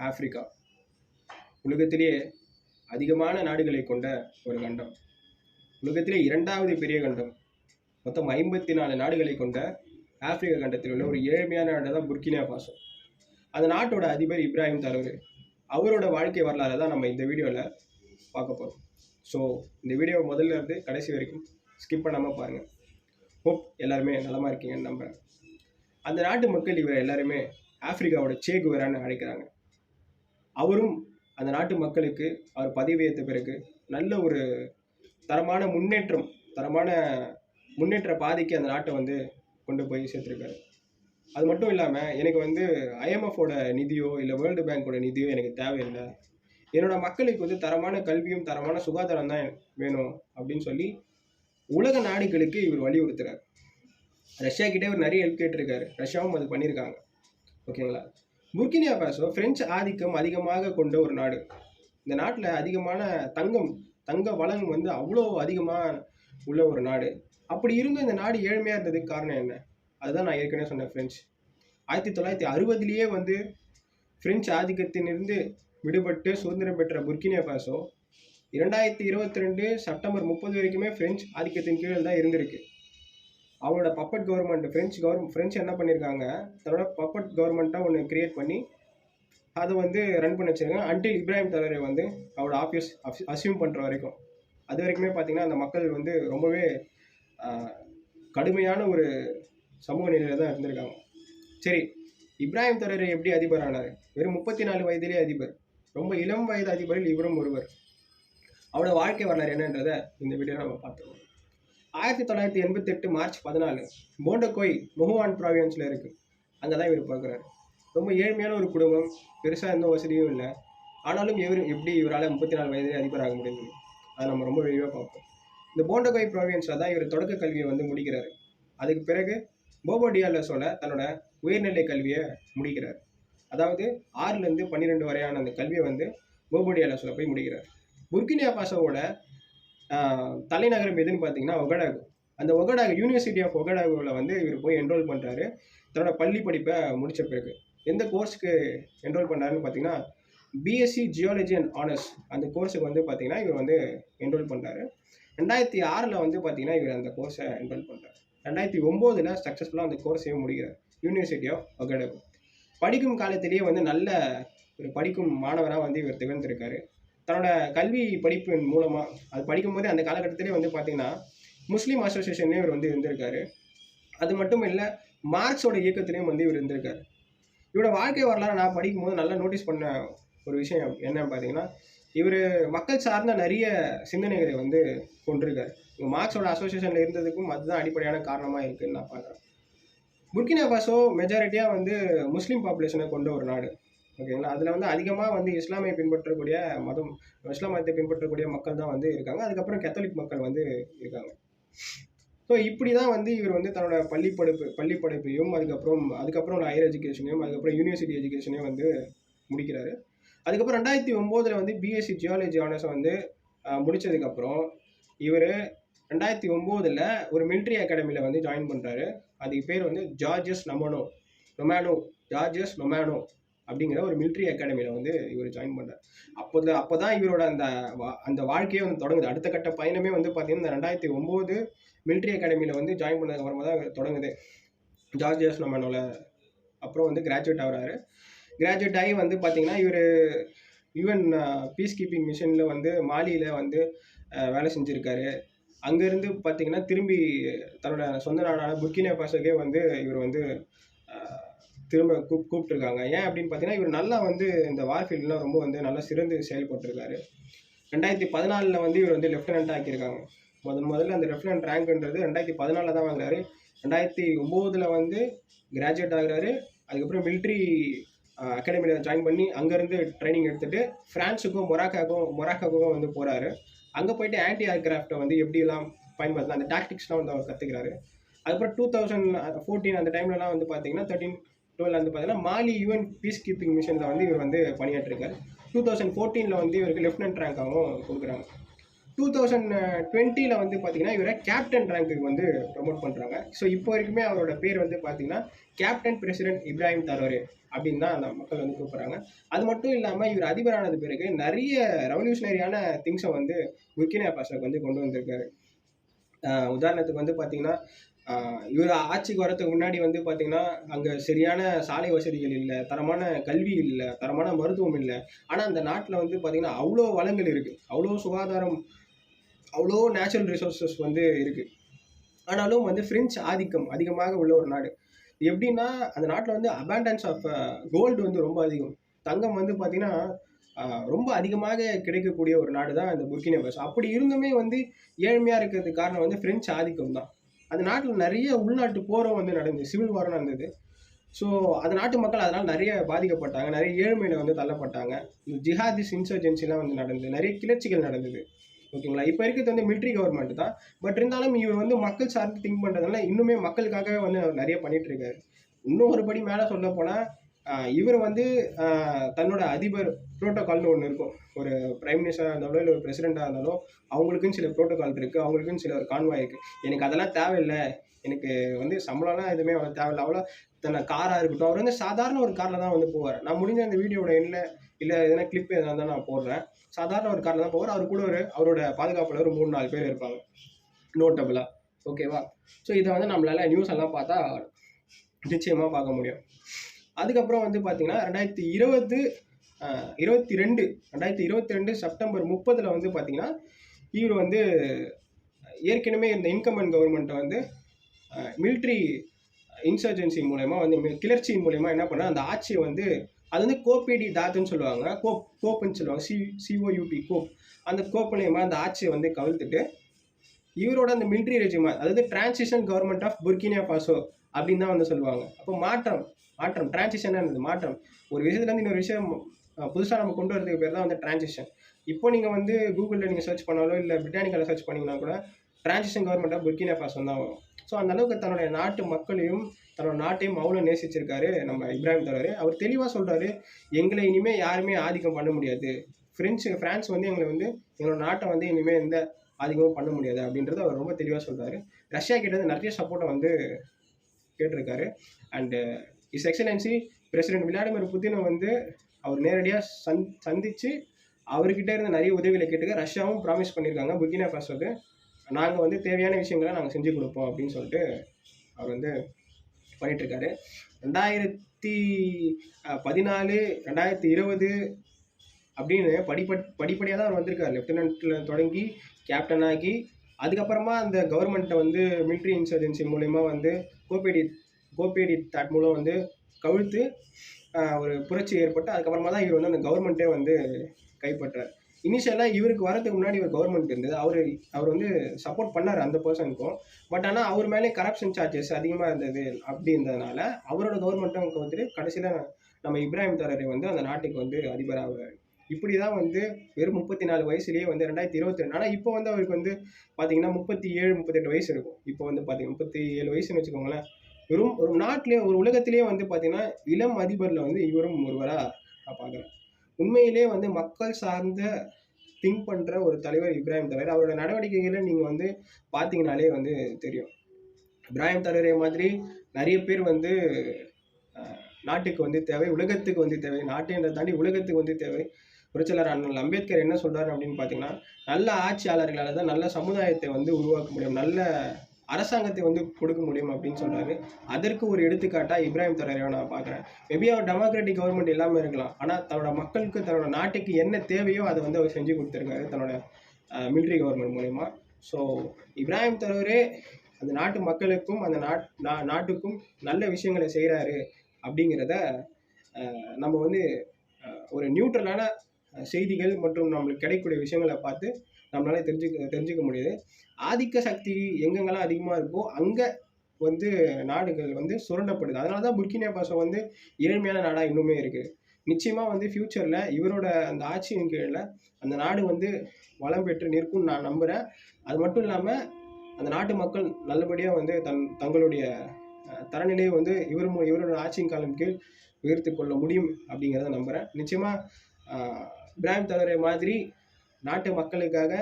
Africa உலகத்திலேயே அதிகமான நாடுகளை கொண்ட ஒரு கண்டம். உலகத்திலே இரண்டாவது பெரிய கண்டம். மொத்தம் 54 நாடுகளை கொண்ட ஆப்பிரிக்க கண்டத்தில் உள்ள ஒரு ஏழ்மையான நாடு தான் புர்கினா ஃபாசோ. அந்த நாட்டோட அதிபர் இப்ராஹிம் தரவர். அவரோட வாழ்க்கை வரலாறு தான் நம்ம இந்த வீடியோவில் பார்க்க போகிறோம். ஸோ இந்த வீடியோ முதல்ல இருந்து கடைசி வரைக்கும் ஸ்கிப் பண்ணாமல் பாருங்கள். ஹோப் எல்லாருமே நலமாக இருக்கீங்கன்னு நம்புகிறேன். அந்த நாட்டு மக்கள் இவர் எல்லாருமே ஆப்பிரிக்காவோட சே குவேரான்னு அழைக்கிறாங்க. அவரும் அந்த நாட்டு மக்களுக்கு அவர் பதவி ஏற்ற பிறகு நல்ல ஒரு தரமான முன்னேற்ற பாதைக்கு அந்த நாட்டை வந்து கொண்டு போய் சேர்த்துருக்காரு. அது மட்டும் இல்லாமல் எனக்கு ஐஎம்எஃபோட நிதியோ இல்லை வேர்ல்டு பேங்கோட நிதியோ எனக்கு தேவையில்லை, என்னோட மக்களுக்கு தரமான கல்வியும் தரமான சுகாதாரம் தான் வேணும் அப்படின்னு சொல்லி உலக நாடுகளுக்கு இவர் வலியுறுத்துறாரு. ரஷ்யா கிட்டே இவர் நிறைய ஹெல்ப் கேட்டிருக்காரு, ரஷ்யாவும் அது பண்ணியிருக்காங்க. ஓகேங்களா. புர்கினா ஃபாசோ பிரெஞ்சு ஆதிக்கம் அதிகமாக கொண்ட ஒரு நாடு. இந்த நாட்டில் அதிகமான தங்க வளம் அவ்வளோ அதிகமாக உள்ள ஒரு நாடு. அப்படி இருந்தும் இந்த நாடு ஏழ்மையாக இருந்ததுக்கு காரணம் என்ன? அதுதான் நான் ஏற்கனவே சொன்னேன். பிரெஞ்சு 1960 பிரெஞ்சு ஆதிக்கத்திலிருந்து விடுபட்டு சுதந்திரம் பெற்ற புர்கினா ஃபாசோ 2022 செப்டம்பர் 30 வரைக்குமே பிரெஞ்சு ஆதிக்கத்தின் கீழே தான் இருந்திருக்கு. அவங்களோட பப்பட் கவர்மெண்ட் பிரெஞ்சு என்ன பண்ணியிருக்காங்க, தன்னோட பப்பட் கவர்மெண்ட்டாக ஒன்று கிரியேட் பண்ணி அதை ரன் பண்ணி வச்சுருக்காங்க. அன்டில் இப்ராஹிம் தலரை அவரோட ஆஃபீஸ் அசியூம் பண்ணுற வரைக்கும். அது வரைக்குமே பார்த்திங்கன்னா அந்த மக்கள் ரொம்பவே கடுமையான ஒரு சமூக நிலையில் தான் இருந்திருக்காங்க. சரி, இப்ராஹிம் தலரை எப்படி அதிபர் ஆனார்? வெறும் 34 வயதிலே அதிபர். ரொம்ப இளம் வயது அதிபரில் இவரும் ஒருவர். அவரோட வாழ்க்கை வரலாறு என்னன்றதை இந்த வீடியோவில் நம்ம பார்த்துருவோம். 1988 மார்ச் 14 போண்டகோய் மொஹுவான் ப்ராவியன்ஸில் இருக்குது. அங்கே தான் இவர் பார்க்குறாரு. ரொம்ப ஏழ்மையான ஒரு குடும்பம், பெருசாக எந்த வசதியும் இல்லை. ஆனாலும் இவரால் 34 வயதிலே அதிபராக முடியுது. அதை நம்ம ரொம்ப விரிவாக பார்ப்போம். இந்த போண்டகோய் ப்ராவியன்ஸில் தான் இவர் தொடக்க கல்வியை முடிக்கிறாரு. அதுக்கு பிறகு போபோ டியாலோஸோட தன்னோட உயர்நிலை கல்வியை முடிக்கிறார். அதாவது 6லேருந்து 12 வரையான அந்த கல்வியை போபோ டியாலோஸில் போய் முடிக்கிறார். புர்கினா ஃபாசோவோட தலைநகரம் எதுன்னு பார்த்தீங்கன்னா ஒகடாகு. அந்த ஒகடாகு யூனிவர்சிட்டி ஆஃப் ஒகடாகுவில் இவர் போய் என்ரோல் பண்ணுறாரு. தன்னோட பள்ளி படிப்பை முடித்த பிறகு எந்த கோர்ஸுக்கு என்ரோல் பண்ணுறாருன்னு பார்த்தீங்கன்னா பிஎஸ்சி ஜியாலஜி அண்ட் ஆனர்ஸ் அந்த கோர்ஸுக்கு பார்த்தீங்கன்னா இவர் என்ரோல் பண்ணுறாரு. 2006 பார்த்தீங்கன்னா இவர் அந்த கோர்ஸை என்ரோல் பண்ணுறாரு. 2009 சக்ஸஸ்ஃபுல்லாக அந்த கோர்ஸையும் முடிக்கிறார் யூனிவர்சிட்டி ஆஃப் ஒகடாகு. படிக்கும் காலத்திலேயே நல்ல ஒரு படிக்கும் மாணவராக இவர் திகழ்ந்திருக்காரு. தன்னோட கல்வி படிப்பின் மூலமாக அது படிக்கும்போதே அந்த காலகட்டத்திலே பார்த்தீங்கன்னா முஸ்லீம் அசோசியேஷன்லேயும் இவர் இருந்திருக்காரு. அது மட்டும் இல்லை, மார்க்ஸோட இயக்கத்திலையும் இவர் இருந்திருக்காரு. இவரோட வாழ்க்கை வரலாறு நான் படிக்கும்போது நல்லா நோட்டீஸ் பண்ண ஒரு விஷயம் என்னன்னு பார்த்தீங்கன்னா, இவர் மக்கள் சார்ந்த நிறைய சிந்தனைகளை கொண்டிருக்காரு. மார்க்ஸோட அசோசியேஷனில் இருந்ததுக்கும் அதுதான் அடிப்படையான காரணமாக இருக்குதுன்னு நான் பார்க்குறேன். புர்கினா ஃபாசோ மெஜாரிட்டியாக முஸ்லீம் பாப்புலேஷனை கொண்ட ஒரு நாடு. ஓகேங்களா. அதில் அதிகமாக இஸ்லாமை பின்பற்றக்கூடிய இஸ்லாம் மதத்தை பின்பற்றக்கூடிய மக்கள் தான் இருக்காங்க. அதுக்கப்புறம் கேத்தலிக் மக்கள் இருக்காங்க. ஸோ இப்படி தான் இவர் தன்னோட பள்ளி படிப்பையும் அதுக்கப்புறம் ஹையர் எஜுகேஷனையும் அதுக்கப்புறம் யூனிவர்சிட்டி எஜுகேஷனையும் முடிக்கிறாரு. அதுக்கப்புறம் 2009 பிஎஸ்சி ஜியாலஜி ஆனர்ஸை முடித்ததுக்கப்புறம் இவர் 2009 ஒரு மிலிட்ரி அகாடமியில் ஜாயின் பண்ணுறாரு. அதுக்கு பேர் ஜார்ஜஸ் நொமானோ அப்படிங்கிற ஒரு மிலிட்ரி அகாடமியில் இவர் ஜாயின் பண்ணுறார். அப்போ தான் இவரோட அந்த வாழ்க்கையே தொடங்குது. அடுத்த கட்ட பயணமே பார்த்தீங்கன்னா 2009 மிலிட்ரி அகாடமியில் ஜாயின் பண்ணதுக்கு அப்புறமா தான் தொடங்குது. ஜார்ஜஸ் நொமானோவில் அப்புறம் கிராஜுவேட் ஆகிறாரு. கிராஜுவேட் ஆகி பார்த்தீங்கன்னா இவர் யுஎன் பீஸ் கீப்பிங் மிஷனில் மாலியில் வேலை செஞ்சுருக்காரு. அங்கேருந்து பார்த்தீங்கன்னா திரும்பி தன்னோட சொந்த நாடான புர்கினா ஃபாசோக்கே இவர் திரும்ப கூப்பிட்டுருக்காங்க. ஏன் அப்படின்னு பார்த்தீங்கன்னா இவர் நல்லா இந்த வார்ஃபீல்ட்லாம் ரொம்ப நல்லா சிறந்து செயல்பட்டுருக்காரு. 2014 இவர் லெஃப்டினண்ட்டாக ஆக்கியிருக்காங்க. முதல்ல அந்த லெஃப்டினன்ட் ரேங்க்ன்றது 2014 தான் வாங்குறாரு. 2009 கிராஜுவேட் ஆகுறாரு. அதுக்கப்புறம் மிலிட்ரி அகாடமியில் ஜாயின் பண்ணி அங்கேருந்து ட்ரைனிங் எடுத்துகிட்டு ஃப்ரான்ஸுக்கும் மொராக்காவுக்கும் போகிறாரு. அங்கே போயிட்டு ஆன்டி ஏர்கிராஃப்டை எப்படிலாம் பயன்படுத்தலாம் அந்த டாக்டிக்ஸ்லாம் அவர் கற்றுக்கிறாரு. அதுக்கப்புறம் 2014 அந்த டைம்லலாம் பார்த்தீங்கன்னா 13-12 பார்த்தீங்கன்னா மாலி யுஎன் பீஸ் கீப்பிங் மிஷனில் இவர் பணியாற்றிருக்காரு. 2014 இவருக்கு லெஃப்டினன்ட் ரேங்காகவும் கொடுக்குறாங்க. 2020 வந்து பார்த்தீங்கன்னா இவரை கேப்டன் ரேங்க்குக்கு வந்து ப்ரொமோட் பண்ணுறாங்க. ஸோ இப்போ வரைக்குமே அவரோட பேர் வந்து பார்த்தீங்கன்னா கேப்டன் பிரசிடென்ட் இப்ராஹிம் தரோரே அப்படின்னு தான் அந்த மக்கள் வந்து கூப்பிட்றாங்க. அது மட்டும் இல்லாமல் இவர் அதிபரானது பிறகு நிறைய ரெவல்யூஷனரியான திங்ஸை வந்து புர்கினா ஃபாசோக்கு வந்து கொண்டு வந்திருக்காரு. உதாரணத்துக்கு வந்து பார்த்தீங்கன்னா இவர் ஆட்சிக்கு வரதுக்கு முன்னாடி வந்து பார்த்தீங்கன்னா அங்கே சரியான சாலை வசதிகள் இல்லை, தரமான கல்வி இல்லை, தரமான மருத்துவம் இல்லை. ஆனால் அந்த நாட்டில் வந்து பார்த்தீங்கன்னா அவ்வளோ வளங்கள் இருக்குது, அவ்வளோ சுகாதாரம், அவ்வளோ நேச்சுரல் ரிசோர்ஸஸ் வந்து இருக்குது. ஆனாலும் வந்து பிரெஞ்சு ஆதிக்கம் அதிகமாக உள்ள ஒரு நாடு. எப்படின்னா அந்த நாட்டில் வந்து அபாண்டன்ஸ் ஆஃப் கோல்டு வந்து ரொம்ப அதிகம். தங்கம் வந்து பார்த்தீங்கன்னா ரொம்ப அதிகமாக கிடைக்கக்கூடிய ஒரு நாடு தான் இந்த புர்கினா ஃபாசோ. அப்படி இருந்துமே வந்து ஏழ்மையாக இருக்கிறதுக்கு காரணம் வந்து பிரெஞ்சு ஆதிக்கம் தான். அந்த நாட்டில் நிறைய உள்நாட்டு போரும் வந்து நடந்தது, சிவில் வாரம் நடந்தது. ஸோ அந்த நாட்டு மக்கள் அதனால் நிறைய பாதிக்கப்பட்டாங்க, நிறைய ஏழ்மையில் வந்து தள்ளப்பட்டாங்க. இந்த ஜிஹாதிஸ் இன்சர்ஜென்சிலாம் வந்து நடந்தது, நிறைய கிளர்ச்சிகள் நடந்தது. ஓகேங்களா? இப்போ இருக்கிறது வந்து மிலிட்ரி கவர்மெண்ட் தான். பட் இருந்தாலும் இவர் வந்து மக்கள் சார்ந்து திங்க் பண்ணுறதுனால இன்னுமே மக்களுக்காகவே வந்து அவர் நிறைய பண்ணிட்டு இருக்காரு. இன்னும் ஒரு படி மேலே சொல்ல போனால் இவர் வந்து தன்னோட அதிபர் ப்ரோட்டோகால்னு ஒன்று இருக்கும். ஒரு பிரைம் மினிஸ்டராக இருந்தாலும் இல்லை ஒரு பிரசிடெண்ட்டாக இருந்தாலும் அவங்களுக்குன்னு சில ப்ரோட்டோகால் இருக்குது, அவங்களுக்குன்னு சில ஒரு கான்வாய் இருக்குது. எனக்கு அதெல்லாம் தேவையில்லை, எனக்கு வந்து சம்பளம்லாம் எதுவுமே அவ்வளோ தேவையில்லை, அவ்வளோ தன்னை காராக இருக்கட்டும். அவர் வந்து சாதாரண ஒரு காரில் தான் வந்து போவார். நான் முடிஞ்ச அந்த வீடியோட எண்ணில் இல்லை எதனா கிளிப் எதனா தான் நான் போடுறேன். சாதாரண ஒரு காரில் தான் போவார். அவர் கூட அவரோட பாதுகாப்பில் ஒரு 3-4 பேர் இருப்பாங்க நோட்டபுளாக. ஓகேவா? ஸோ இதை வந்து நம்மளால நியூஸ் எல்லாம் பார்த்தா நிச்சயமாக பார்க்க முடியும். அதுக்கப்புறம் வந்து பார்த்தீங்கன்னா 2022 செப்டம்பர் 30 வந்து பார்த்தீங்கன்னா இவர் வந்து ஏற்கனவே இந்த இன்கம்பன் கவர்மெண்ட்டை வந்து மிலிட்ரி இன்சர்ஜென்சி மூலயமா வந்து கிளர்ச்சியின் மூலயமா என்ன பண்ணால் அந்த ஆட்சியை வந்து அது வந்து கோப்பேடி தாத்துன்னு சொல்லுவாங்க, கோப்புன்னு சொல்லுவாங்க, COUP கோப். அந்த கோப் மூலயமா அந்த ஆட்சியை வந்து கவிழ்த்துட்டு இவரோட அந்த மிலிட்ரி ரெஜிமா, அதாவது transition government of Burkina Faso அப்படின்னு தான் வந்து சொல்லுவாங்க. அப்போ மாற்றம் டிரான்சிஷனாக மாற்றம். ஒரு விஷயத்துலேருந்து இன்னொரு விஷயம் புதுசாக நம்ம கொண்டு வரதுக்கு பேர் தான் வந்து டிரான்சிஷன். இப்போ நீங்கள் வந்து கூகுளில் நீங்கள் சர்ச் பண்ணாலோ இல்லை பிரிட்டானிக்காவில் சர்ச் பண்ணிங்கன்னா கூட transition government of Burkina Faso தான் வரும். ஸோ அந்த அளவுக்கு தன்னுடைய நாட்டு மக்களையும் தன்னோட நாட்டையும் அவ்வளோ நேசிச்சிருக்காரு நம்ம இப்ராஹிம் தரோரே. அவர் தெளிவாக சொல்கிறாரு, எங்களை இனிமேல் யாருமே ஆதிக்கம் பண்ண முடியாது, ஃப்ரான்ஸ் வந்து எங்களோட நாட்டை வந்து இனிமேல் எந்த ஆதிக்கமும் பண்ண முடியாது அப்படின்றத அவர் ரொம்ப தெளிவாக சொல்கிறாரு. ரஷ்யா கிட்ட வந்து நிறைய சப்போர்ட்டை வந்து கேட்டிருக்காரு. And his excellency president Vladimir புட்டினை வந்து அவர் நேரடியாக சந்தித்து அவர்கிட்ட இருந்து நிறைய உதவிகளை கேட்டுக்க ரஷ்யாவும் ப்ராமிஸ் பண்ணியிருக்காங்க புர்கினா ஃபாசோக்கு, நாங்கள் வந்து தேவையான விஷயங்களை நாங்கள் செஞ்சு கொடுப்போம் அப்படின்னு சொல்லிட்டு அவர் வந்து பண்ணிகிட்ருக்காரு. 2014 2020 அப்படின்னு படிப்படியாக தான் அவர் வந்திருக்காரு. லெஃப்டினன்ட்டில் தொடங்கி கேப்டன் ஆகி அதுக்கப்புறமா அந்த கவர்மெண்ட்டை வந்து மிலிட்ரி இன்சர்ஜென்சி மூலயமா வந்து கோப்பேடி தாட் மூலம் வந்து கவிழ்த்து ஒரு புரட்சி ஏற்பட்டு அதுக்கப்புறமா தான் இவர் வந்து அந்த கவர்மெண்ட்டே வந்து கைப்பற்றார். இனிஷியலாக இவருக்கு வரதுக்கு முன்னாடி ஒரு கவர்மெண்ட் இருந்தது, அவர் வந்து சப்போர்ட் பண்ணார் அந்த பர்சனுக்கும். பட் ஆனால் அவர் மேலே கரப்ஷன் சார்ஜஸ் அதிகமாக இருந்தது அப்படின்றதுனால அவரோட கவர்மெண்ட்டும் வந்துட்டு கடைசியில் நம்ம இப்ராஹிம் தரோரே வந்து அந்த நாட்டுக்கு வந்து அதிபராக. இப்படி தான் வந்து வெறும் 34 வயசுலேயே வந்து 2022. ஆனால் இப்போ வந்து அவருக்கு வந்து பார்த்தீங்கன்னா 37-38 வயசு இருக்கும். இப்போ வந்து பார்த்தீங்கன்னா 37 வயசுன்னு வச்சுக்கோங்களேன். வெறும் ஒரு நாட்டிலே ஒரு உலகத்திலே வந்து பார்த்தீங்கன்னா இளம் அதிபரில் வந்து இவரும் ஒருவராக நான் பார்க்குறேன். உண்மையிலே வந்து மக்கள் சார்ந்த திங்க் பண்ணுற ஒரு தலைவர் இப்ராஹிம் தரோரே. அவரோட நடவடிக்கைகளை நீங்கள் வந்து பார்த்தீங்கனாலே வந்து தெரியும். இப்ராஹிம் தரோரே மாதிரி நிறைய பேர் வந்து நாட்டுக்கு வந்து தேவை, உலகத்துக்கு வந்து தேவை, நாட்டை தாண்டி உலகத்துக்கு வந்து தேவை. புரட்சியாளர் அண்ணல் அம்பேத்கர் என்ன சொல்கிறாரு அப்படின்னு பார்த்தீங்கன்னா, நல்ல ஆட்சியாளர்களால் தான் நல்ல சமுதாயத்தை வந்து உருவாக்க முடியும், நல்ல அரசாங்கத்தை வந்து கொடுக்க முடியும் அப்படின்னு சொல்கிறாரு. அதற்கு ஒரு எடுத்துக்காட்டாக இப்ராஹிம் தரோரேவை நான் பார்க்குறேன். மேபி அவர் டெமோக்ராட்டிக் கவர்மெண்ட் இல்லாமல் இருக்கலாம், ஆனால் தன்னோட மக்களுக்கு தன்னோட நாட்டுக்கு என்ன தேவையோ அதை வந்து அவர் செஞ்சு கொடுத்துருக்காரு தன்னோட மிலிட்ரி கவர்மெண்ட் மூலயமா. ஸோ இப்ராஹிம் தரோரே அந்த நாட்டு மக்களுக்கும் அந்த நாட்டுக்கும் நல்ல விஷயங்களை செய்கிறாரு அப்படிங்கிறத நம்ம வந்து ஒரு நியூட்ரலான செய்திகள் மற்றும் நம்மளுக்கு கிடைக்கக்கூடிய விஷயங்களை பார்த்து நம்மளால தெரிஞ்சுக்க முடியுது. ஆதிக்க சக்தி எங்கெங்கெல்லாம் அதிகமாக இருக்கோ அங்கே வந்து நாடுகள் வந்து சுரண்டப்படுது. அதனால தான் புர்கினா ஃபாசோ வந்து ஏழ்மையான நாடாக இன்னுமே இருக்குது. நிச்சயமாக வந்து ஃப்யூச்சரில் இவரோட அந்த ஆட்சியின் கீழில் அந்த நாடு வந்து வளம் பெற்று நிற்கும்னு நான் நம்புகிறேன். அது மட்டும் இல்லாமல் அந்த நாட்டு மக்கள் நல்லபடியாக வந்து தங்களுடைய தரநிலையை வந்து இவரோட ஆட்சியின் காலம் கீழ் உயர்த்தி கொள்ள முடியும் அப்படிங்கிறத நம்புகிறேன். நிச்சயமாக இப்ராஹிம் தரோரே மாதிரி நாட்டு மக்களுக்காக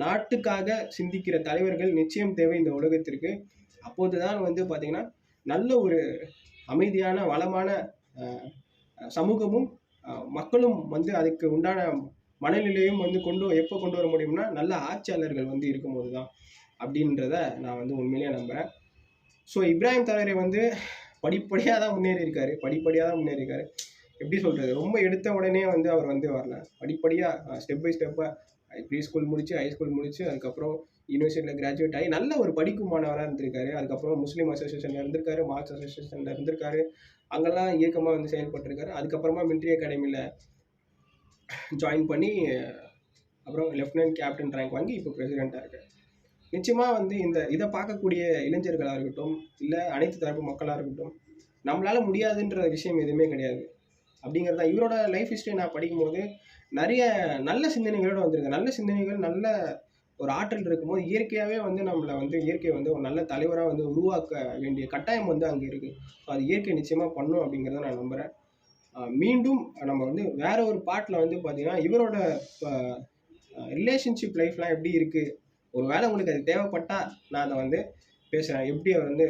நாட்டுக்காக சிந்திக்கிற தலைவர்கள் நிச்சயம் தேவை இந்த உலகத்திற்கு. அப்போதுதான் வந்து பார்த்தீங்கன்னா நல்ல ஒரு அமைதியான வளமான சமூகமும் மக்களும் வந்து அதுக்கு உண்டான மனநிலையும் வந்து எப்போ கொண்டு வர முடியும்னா நல்ல ஆட்சியாளர்கள் வந்து இருக்கும்போது தான் அப்படின்றத நான் வந்து உண்மையிலேயே நம்புகிறேன். ஸோ இப்ராஹிம் தலரை வந்து படிப்படியாக தான் முன்னேறியிருக்காரு. எப்படி சொல்கிறது, ரொம்ப எடுத்த உடனே வந்து அவர் வந்து வரல. படிப்படியாக ஸ்டெப் பை ஸ்டெப்பாக ப்ரீ ஸ்கூல் முடிச்சு, ஹை ஸ்கூல் முடிச்சு, அதுக்கப்புறம் யூனிவர்சிட்டியில் கிராஜுவேட் ஆகி நல்ல ஒரு படிக்கும் மாணவராக இருந்திருக்காரு. அதுக்கப்புறம் முஸ்லீம் அசோசியேஷனில் இருந்திருக்காரு, மார்க்ஸ் அசோசியேஷனில் இருந்திருக்காரு. அங்கெல்லாம் இயக்கமாக வந்து செயல்பட்டிருக்காரு. அதுக்கப்புறமா மிலிட்ரி அகாடமியில் ஜாயின் பண்ணி அப்புறம் லெஃப்டினன்ட் கேப்டன் ரேங்க் வாங்கி இப்போ பிரசிடெண்ட்டாக இருக்கார். நிச்சயமாக வந்து இதை பார்க்கக்கூடிய இளைஞர்களாக இருக்கட்டும், இல்லை அனைத்து தரப்பு மக்களாக இருக்கட்டும், நம்மளால் முடியாதுன்ற விஷயம் எதுவுமே கிடையாது அப்படிங்கிறது தான். இவரோட லைஃப் ஹிஸ்ட்ரி நான் படிக்கும்போது நிறைய நல்ல சிந்தனைகளோடு வந்திருக்கு. நல்ல சிந்தனைகள், நல்ல ஒரு ஆற்றல் இருக்கும்போது இயற்கையாகவே வந்து நம்மளை வந்து இயற்கை வந்து ஒரு நல்ல தலைவராக வந்து உருவாக்க வேண்டிய கட்டாயம் வந்து அங்கே இருக்குது. ஸோ அது இயற்கை நிச்சயமாக பண்ணும் அப்படிங்கிறத நான் நம்புகிறேன். மீண்டும் நம்ம வந்து வேற ஒரு பாட்டில் வந்து பார்த்தீங்கன்னா இவரோட ரிலேஷன்ஷிப் லைஃப்லாம் எப்படி இருக்குது, ஒரு வேளை உங்களுக்கு அது தேவைப்பட்டால் நான் அதை வந்து பேசுகிறேன். எப்படி அவர் வந்து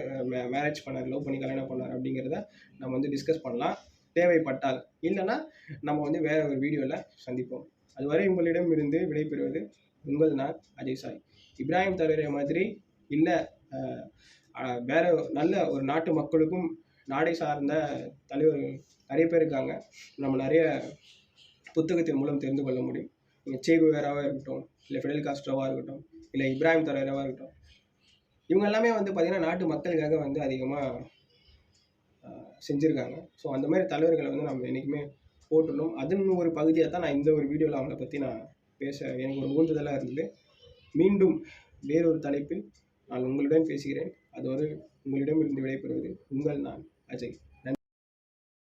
மேரேஜ் பண்ணார், லவ் பண்ணி கல்யாணம் பண்ணார் அப்படிங்கிறத நம்ம வந்து டிஸ்கஸ் பண்ணலாம் தேவைப்பட்டால். இல்லைன்னா நம்ம வந்து வேற ஒரு வீடியோவில் சந்திப்போம். அதுவரை உங்களிடம் இருந்து விடைபெறுவது உங்கள் நான் அஜய் சாய். இப்ராஹிம் தலரை மாதிரி இல்லை வேற நல்ல ஒரு நாட்டு மக்களுக்கும் நாடை சார்ந்த தலைவர்கள் நிறைய பேர் இருக்காங்க. நம்ம நிறைய புத்தகத்தின் மூலம் தெரிந்து கொள்ள முடியும். நீங்கள் சே குவேராவாக இருக்கட்டும், இல்லை ஃபிடெல் காஸ்ட்ரோவாக இருக்கட்டும், இல்லை இப்ராஹிம் தலராவாக இருக்கட்டும், இவங்க எல்லாமே வந்து பார்த்திங்கன்னா நாட்டு மக்களுக்காக வந்து அதிகமாக செஞ்சுருக்காங்க. ஸோ அந்த மாதிரி தலைவர்களை வந்து நம்ம என்றைக்குமே போட்டணும். அதன் ஒரு பகுதியாக தான் நான் இந்த ஒரு வீடியோவில் அவங்கள பற்றி நான் எனக்கு ஒரு ஊந்துதலாக இருந்தது. மீண்டும் வேறொரு தலைப்பில் நான் உங்களுடன் பேசுகிறேன். அதுவரை உங்களிடம் இருந்து விடைபெறுவது உங்கள் நான் அஜய்.